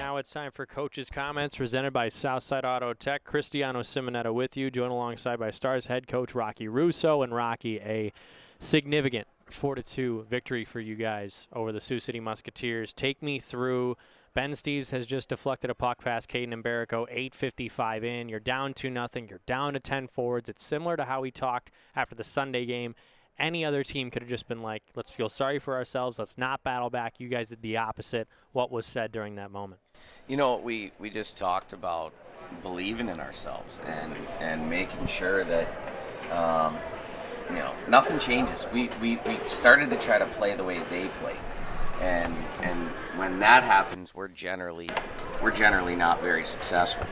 now it's time for Coach's Comments presented by Southside Auto Tech. Cristiano Simonetta with you, joined alongside by Stars head coach Rocky Russo. And Rocky, a significant 4-2 victory for you guys over the Sioux City Musketeers. Take me through. Ben Steves has just deflected a puck past Caden Mbarico, 8:55 in. You're down 2-0. You're down to 10 forwards. It's similar to how we talked after the Sunday game. Any other team could have just been like, let's feel sorry for ourselves. Let's not battle back. You guys did the opposite. What was said during that moment? You know, we just talked about believing in ourselves and making sure that, nothing changes. We started to try to play the way they play. And when that happens, we're generally not very successful.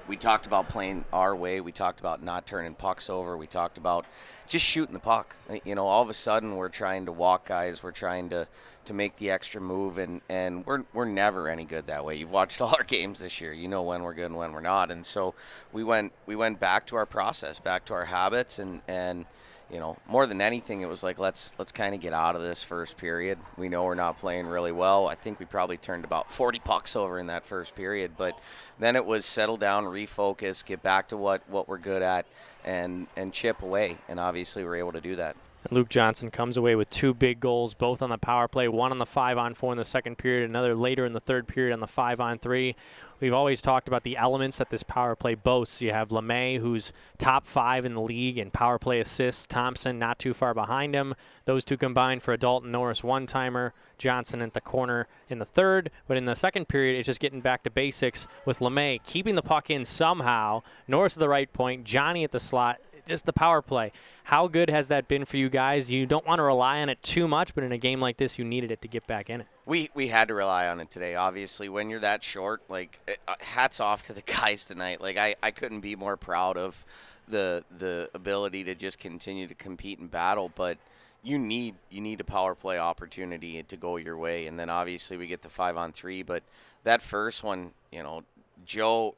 We talked about playing our way. We talked about not turning pucks over. We talked about just shooting the puck. You know, all of a sudden we're trying to walk guys. We're trying to make the extra move, and we're never any good that way. You've watched all our games this year. You know when we're good and when we're not. And so we went back to our process, back to our habits, and you know, more than anything, it was like, let's kind of get out of this first period. We know we're not playing really well. I think we probably turned about 40 pucks over in that first period. But then it was settle down, refocus, get back to what we're good at, and chip away. And obviously we're able to do that. Luke Johnson comes away with two big goals, both on the power play, one on the 5-on-4 in the second period, another later in the third period on the 5-on-3. We've always talked about the elements that this power play boasts. You have LeMay, who's top 5 in the league in power play assists. Thompson not too far behind him. Those two combined for a Dalton Norris one-timer. Johnson at the corner in the third. But in the second period, it's just getting back to basics with LeMay keeping the puck in somehow. Norris at the right point, Johnny at the slot. Just the power play. How good has that been for you guys? You don't want to rely on it too much, but in a game like this, you needed it to get back in it. We had to rely on it today. Obviously, when you're that short, like, hats off to the guys tonight. Like, I couldn't be more proud of the ability to just continue to compete and battle, but you need a power play opportunity to go your way. And then obviously we get the 5-on-3, but that first one, you know, Joe,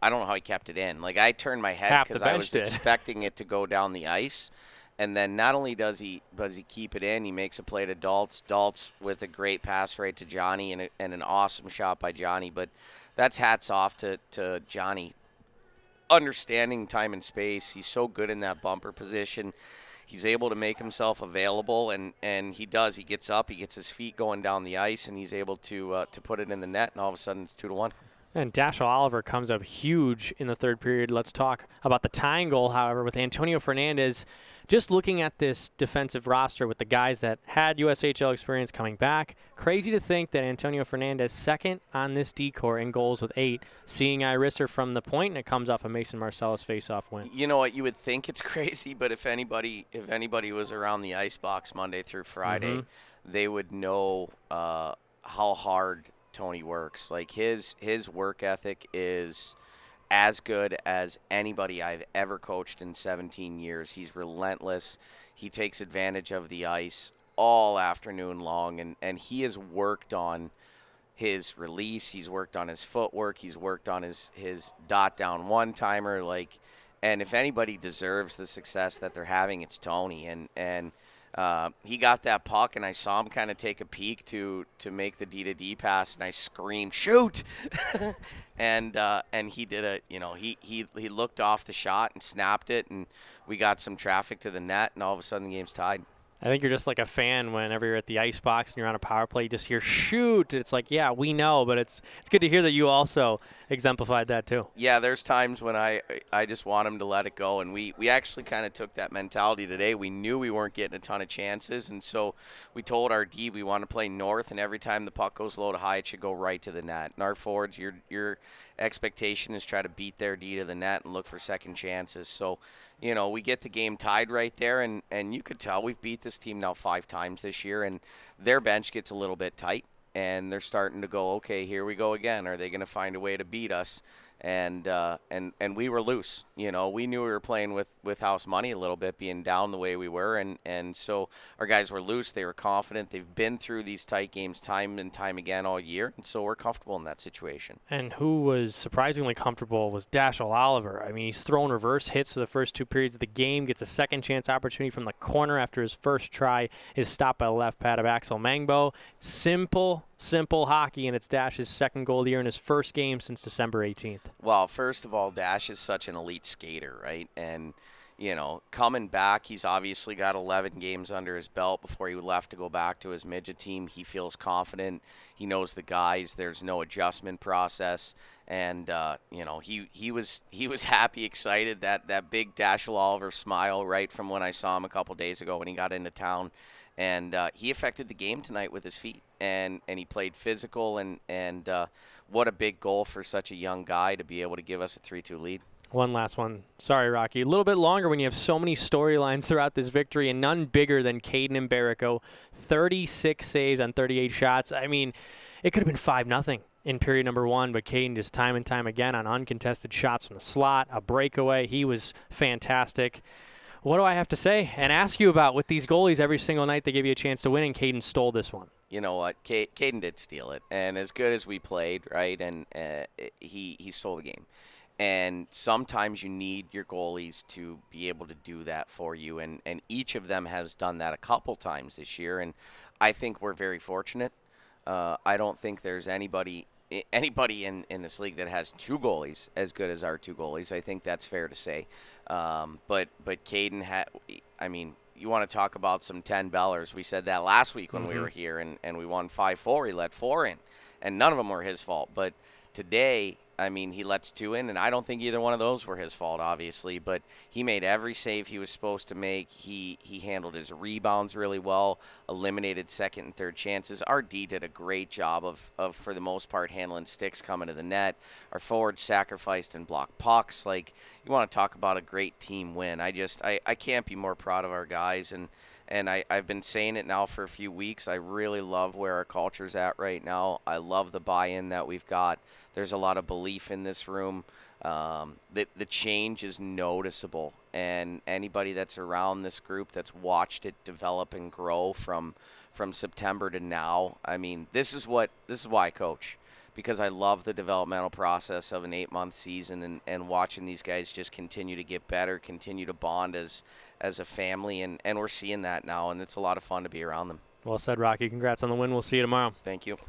I don't know how he kept it in. Like, I turned my head because I was expecting it to go down the ice. And then not only does he keep it in, he makes a play to Daltz. Daltz with a great pass right to Johnny and an awesome shot by Johnny. But that's hats off to Johnny. Understanding time and space. He's so good in that bumper position. He's able to make himself available, and he does. He gets up, he gets his feet going down the ice, and he's able to put it in the net, and all of a sudden it's 2-1. And Dashiell Oliver comes up huge in the third period. Let's talk about the tying goal, however, with Antonio Fernandez. Just looking at this defensive roster with the guys that had USHL experience coming back, crazy to think that Antonio Fernandez second on this D-core in goals with 8, seeing Irisser from the point, and it comes off a Mason Marcellus face-off win. You know what? You would think it's crazy, but if anybody was around the ice box Monday through Friday, they would know how hard Tony works. Like, his work ethic is as good as anybody I've ever coached in 17 years. He's relentless. He takes advantage of the ice all afternoon long, and he has worked on his release. He's worked on his footwork. He's worked on his dot down one-timer. Like, and if anybody deserves the success that they're having, it's Tony. And he got that puck, and I saw him kind of take a peek to make the D-to-D pass, and I screamed, "Shoot!" and he did it. You know, he looked off the shot and snapped it, and we got some traffic to the net, and all of a sudden the game's tied. I think you're just like a fan whenever you're at the ice box and you're on a power play, you just hear shoot. It's like, yeah, we know, but it's good to hear that you also exemplified that too. Yeah, there's times when I just want him to let it go, and we actually kind of took that mentality today. We knew we weren't getting a ton of chances, and so we told our D we want to play north, and every time the puck goes low to high, it should go right to the net. And our forwards, your expectation is try to beat their D to the net and look for second chances. So, you know, we get the game tied right there, and you could tell we've beat this team now 5 times this year, and their bench gets a little bit tight, and they're starting to go, okay, here we go again. Are they going to find a way to beat us? And we were loose. You know, we knew we were playing with house money a little bit, being down the way we were, and so our guys were loose. They were confident. They've been through these tight games time and time again all year, and so we're comfortable in that situation. And who was surprisingly comfortable was Dashiell Oliver. I mean, he's thrown reverse hits for the first 2 periods of the game, gets a second chance opportunity from the corner after his first try is stopped by the left pad of Axel Mangbo. Simple simple hockey, and it's Dash's second goal of the year in his first game since December 18th. Well, first of all, Dash is such an elite skater, right? And, coming back, he's obviously got 11 games under his belt before he left to go back to his midget team. He feels confident. He knows the guys. There's no adjustment process. And, he was happy, excited, that big Dashiell Oliver smile right from when I saw him a couple days ago when he got into town. And he affected the game tonight with his feet. And he played physical, and what a big goal for such a young guy to be able to give us a 3-2 lead. One last one. Sorry, Rocky. A little bit longer when you have so many storylines throughout this victory, and none bigger than Caden Mbarico. 36 saves on 38 shots. I mean, it could have been 5-0 in period number one, but Caden just time and time again on uncontested shots from the slot, a breakaway. He was fantastic. What do I have to say and ask you about with these goalies every single night they give you a chance to win, and Caden stole this one? You know what? Caden did steal it. And as good as we played, right, and he stole the game. And sometimes you need your goalies to be able to do that for you. And each of them has done that a couple times this year. And I think we're very fortunate. I don't think there's anybody in this league that has two goalies as good as our two goalies. I think that's fair to say. But Caden you want to talk about some 10 bellers. We said that last week when we were here, and we won 5-4. He let 4 in, and none of them were his fault. But today, he lets 2 in, and I don't think either one of those were his fault, obviously. But he made every save he was supposed to make. He handled his rebounds really well, eliminated second and third chances. Our D did a great job of for the most part, handling sticks coming to the net. Our forwards sacrificed and blocked pucks. Like, you want to talk about a great team win. I can't be more proud of our guys, and I've been saying it now for a few weeks. I really love where our culture's at right now. I love the buy-in that we've got. There's a lot of belief in this room. The change is noticeable, and anybody that's around this group that's watched it develop and grow from September to now, this is why I coach, because I love the developmental process of an 8-month season and watching these guys just continue to get better, continue to bond as a family, and we're seeing that now, and it's a lot of fun to be around them. Well said, Rocky. Congrats on the win. We'll see you tomorrow. Thank you.